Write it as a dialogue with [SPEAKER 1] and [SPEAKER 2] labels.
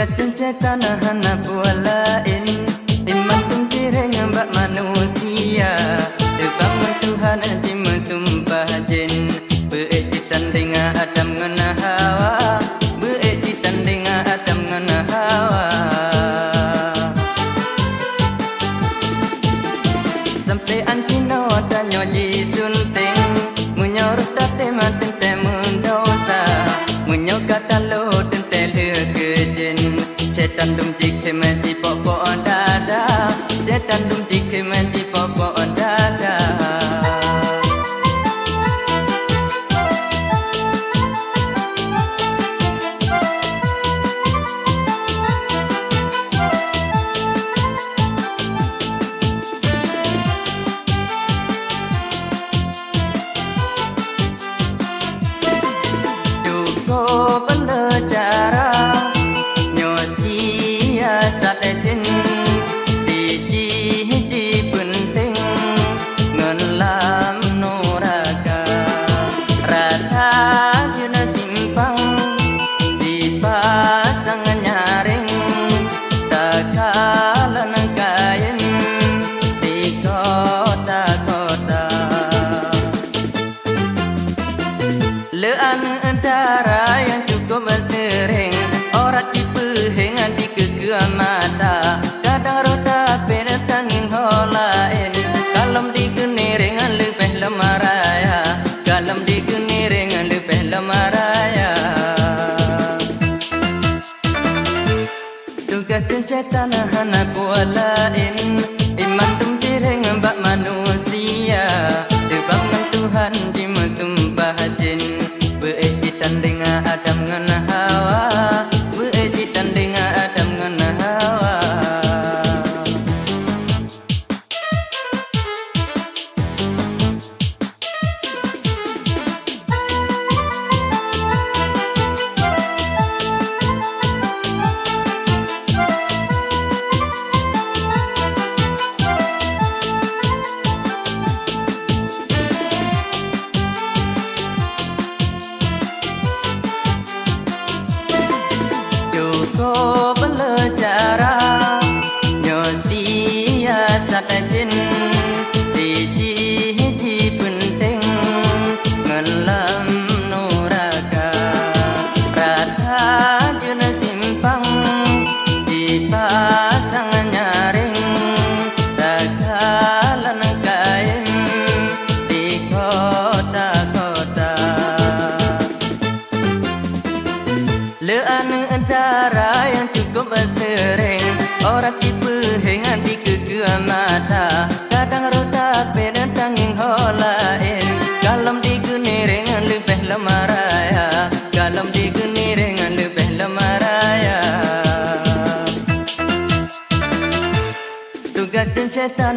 [SPEAKER 1] Tugas pencipta hana bualain iman tumtireng mbak manusia Tebangun Tuhan dimentumpah jen Beejitan dengan Adam ngena Hawa Beejitan dengan Adam ngena Hawa Sampai antino tanyo jisunting Munyor tate maten temun dosa Munyor kata lo tente legejen Setan dum jike mati pokok dada Setan dum jike mati pokok dada Duko benda cara Lean antara yang cukup sering Orang dipehing di kegua mata Kadang rota pena tangin holain Kalam digeniringan lebih lemaraya Kalam digeniringan lebih lemaraya Tugas pencipta hana kualain Iman tumtireng mbak manusia Tebangan Tuhan dimentumpah jen Beejitan dengan Adam ngena Hawa Beejitan dengan Adam ngena Hawa Ko belacara nyosia sajen hiji penting ngelam nuraka rasa jena simpang dipasang nyaring tagalan kain di kota-kota lean antara yang cukup sering Orang dipehing di kegua mata Kadang rota pena tanging holain Kalam digeniring lebih lemaraya Kalam digeniring lebih lemaraya Tugas pencipta